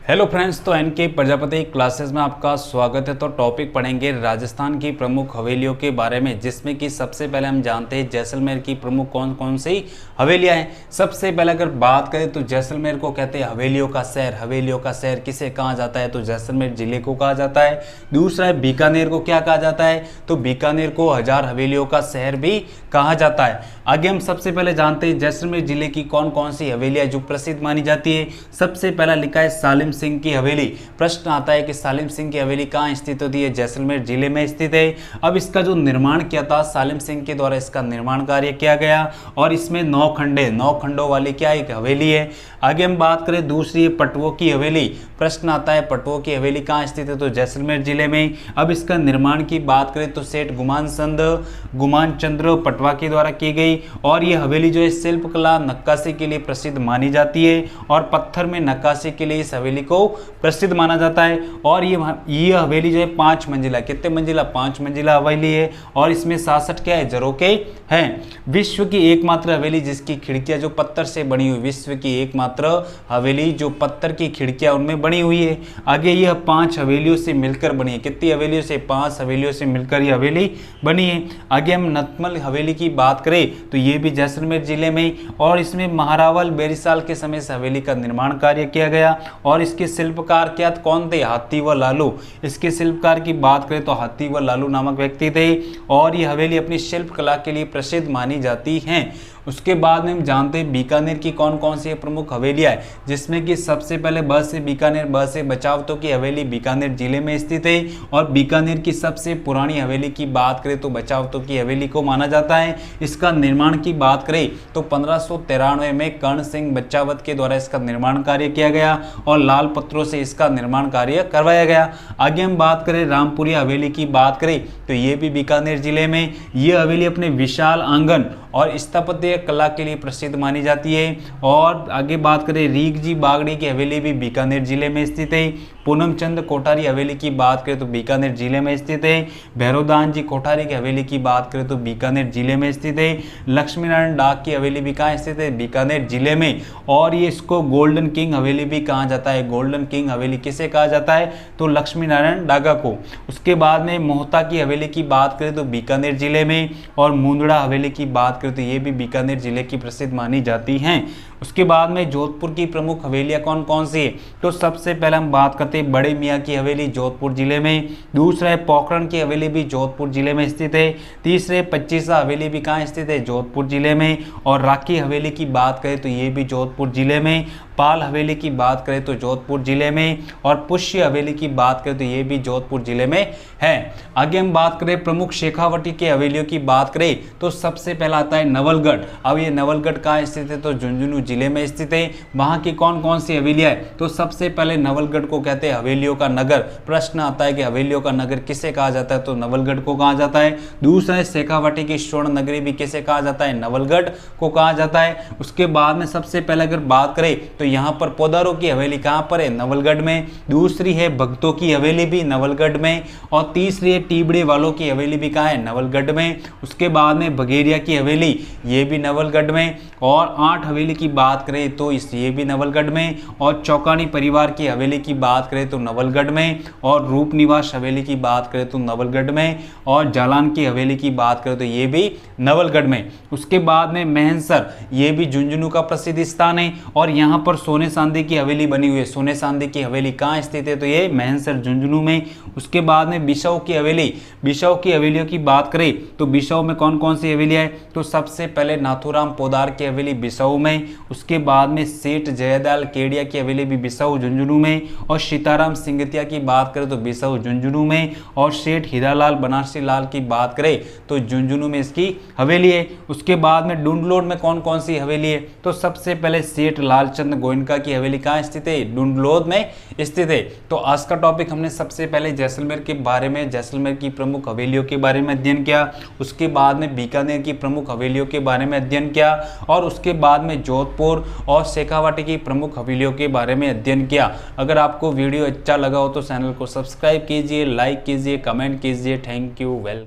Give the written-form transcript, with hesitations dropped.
Hello friends, तो N K Prajapati classes में आपका स्वागत है। तो टॉपिक पढ़ेंगे राजस्थान की प्रमुख हवेलियों के बारे में, जिसमें कि सबसे पहले हम जानते हैं जैसलमेर की प्रमुख कौन कौन सी हवेलियां हैं। सबसे पहले अगर बात करें तो जैसलमेर को कहते हैं हवेलियों का शहर। हवेलियों का शहर किसे कहा जाता है? तो जैसलमेर जिले को कहा जाता है। दूसरा है बीकानेर को क्या कहा जाता है? तो बीकानेर को हजार हवेलियों का शहर भी कहा जाता है। आगे हम सबसे पहले जानते हैं जैसलमेर जिले की कौन कौन सी हवेलियां जो प्रसिद्ध मानी जाती है। सबसे पहला लिखा है सालिम सिंह की हवेली। प्रश्न आता है कि सालिम सिंह की हवेली कहाँ स्थित होती है? जैसलमेर जिले में स्थित है। अब इसका जो निर्माण किया था सालिम सिंह के द्वारा, इसका निर्माण कार्य किया गया और इसमें 9 खंडे 9 खंडों वाली क्या एक हवेली है। आगे हम बात करें दूसरी है पटवों की हवेली। प्रश्न आता है पटवों की हवेली कहाँ स्थित है? तो जैसलमेर जिले में। अब इसका निर्माण की बात करें तो सेठ गुमान चंद्र पटवा के द्वारा की गई और ये हवेली जो है शिल्पकला नक्काशी के लिए प्रसिद्ध मानी जाती है और पत्थर में नक्काशी के लिए इस हवेली को प्रसिद्ध माना जाता है। और ये हवेली जो है 5 मंजिला, कितने मंजिला? 5 मंजिला हवेली है और इसमें 66 क्या है? झरोखे हैं। विश्व की एकमात्र हवेली जिसकी खिड़कियां जो पत्थर से बनी हुई, विश्व की एकमात्र हवेली जो पत्थर की खिड़कियां उनमें बनी हुई है। आगे यह 5 हवेलियों से मिलकर बनी है। कितनी हवेलियों से? 5 हवेलियों से मिलकर यह हवेली बनी है। आगे हम नतमल हवेली की बात करें तो ये भी जैसलमेर जिले में और इसमें महारावल बेरिसाल के समय इस हवेली का निर्माण कार्य किया गया और इसके शिल्पकार क्या कौन थे? हाथी व लालू। इसके शिल्पकार की बात करें तो हाथी व लालू नामक व्यक्ति थे और ये हवेली अपनी शिल्पकला के लिए प्रसिद्ध मानी जाती हैं। उसके बाद में हम जानते हैं बीकानेर की कौन कौन सी प्रमुख हवेलियां है, जिसमें कि सबसे पहले बस से बीकानेर बस से बचावतों की हवेली बीकानेर जिले में स्थित है और बीकानेर की सबसे पुरानी हवेली की बात करें तो बचावतों की हवेली को माना जाता है। इसका निर्माण की बात करें तो 1593 में कर्ण सिंह बचावत के द्वारा इसका निर्माण कार्य किया गया और लाल पत्थरों से इसका निर्माण कार्य करवाया गया। आगे हम बात करें रामपुरी हवेली की बात करें तो ये भी बीकानेर जिले में। ये हवेली अपने विशाल आंगन और स्थापत्य कला के लिए प्रसिद्ध मानी जाती है। और आगे बात करें रीग जी बागड़ी की हवेली भी बीकानेर जिले में स्थित है। पूनम चंद कोठारी हवेली की बात करें तो बीकानेर जिले में स्थित है। भैरवदान जी कोठारी की हवेली की बात करें तो बीकानेर जिले में स्थित है। लक्ष्मी नारायण डाक की हवेली भी कहाँ स्थित है? बीकानेर जिले में। और ये इसको गोल्डन किंग हवेली भी कहा जाता है। गोल्डन किंग हवेली किसे कहा जाता है? तो लक्ष्मी नारायण डागा को। उसके बाद में मोहता की हवेली की बात करें तो बीकानेर जिले में और मुंदड़ा हवेली की बात करें तो ये भी बीकानेर जिले की प्रसिद्ध मानी जाती हैं। उसके बाद में जोधपुर की प्रमुख हवेलियां कौन कौन सी है? तो सबसे पहले हम बात करते हैं बड़े मियाँ की हवेली जोधपुर जिले में। दूसरा है पोखरण की हवेली भी जोधपुर जिले में स्थित है। तीसरे पच्चीसा हवेली भी कहाँ स्थित है? जोधपुर जिले में। और राखी हवेली की बात करें तो ये भी जोधपुर जिले में। पाल हवेली की बात करें तो जोधपुर जिले में और पुष्य हवेली की बात करें तो ये भी जोधपुर जिले में है। आगे हम बात करें प्रमुख शेखावटी के हवेलियों की बात करें तो सबसे पहला आता है नवलगढ़। अब ये नवलगढ़ कहाँ स्थित है? तो झुंझुनू जिले में स्थित है। वहां की कौन कौन सी हवेलियां है? तो सबसे पहले नवलगढ़ को कहते हैं हवेलियों का नगर। प्रश्न आता है कि हवेलियों का नगर किसे कहा जाता है? तो नवलगढ़ को कहा जाता है। दूसरा है शेखावटी की स्वर्ण नगरी भी किसे कहा जाता है? नवलगढ़ को कहा जाता है। उसके बाद में सबसे पहले अगर बात करें तो यहाँ पर पोदारों की हवेली कहाँ पर है? नवलगढ़ में। दूसरी है भक्तों की हवेली भी नवलगढ़ में और तीसरी है टीबड़े वालों की हवेली भी कहाँ है? नवलगढ़ में। उसके बाद में बघेरिया की हवेली ये भी नवलगढ़ में। और 8 हवेली की बात करें तो ये भी नवलगढ़ में। और चौकानी परिवार की हवेली की बात करें तो नवलगढ़ में। और रूपनिवास हवेली की बात करें तो नवलगढ़ में। और जालान की हवेली की बात करें तो ये भी नवलगढ़ में। उसके बाद में महनसर ये भी झुंझुनू का प्रसिद्ध स्थान है और यहाँ पर सोने सांदे की हवेली बनी हुई है। सोने सांदे की हवेली कहाँ स्थित है? तो ये महनसर झुंझुनू में। उसके बाद में बिसाऊ की हवेली। बिसाऊ की हवेलियों की बात करें तो बिसाऊ में कौन कौन सी हवेलियां है? तो सबसे पहले नाथूराम पोदार की हवेली बिसाऊ में। उसके बाद में सेठ जयदयाल केडिया की हवेली भी बिसाऊ झुंझुनू में। और सीताराम सिंगतिया की बात करें तो बिसाऊ झुंझुनू में। और सेठ हीरालाल बनारसी लाल की बात करें तो झुंझुनू में इसकी हवेली है। उसके बाद में डुंडलोड में कौन कौन सी हवेली है? तो सबसे पहले सेठ लालचंद गोयनका की हवेली कहाँ स्थित है? डुंडलोद में स्थित है। तो आज का टॉपिक हमने सबसे पहले जैसलमेर के बारे में, जैसलमेर की प्रमुख हवेलियों के बारे में अध्ययन किया। उसके बाद में बीकानेर की प्रमुख हवेलियों के बारे में अध्ययन किया और उसके बाद में जोधपुर और शेखावाटी की प्रमुख हवेलियों के बारे में अध्ययन किया। अगर आपको वीडियो अच्छा लगा हो तो चैनल को सब्सक्राइब कीजिए, लाइक कीजिए, कमेंट कीजिए। Thank you. वेलकम।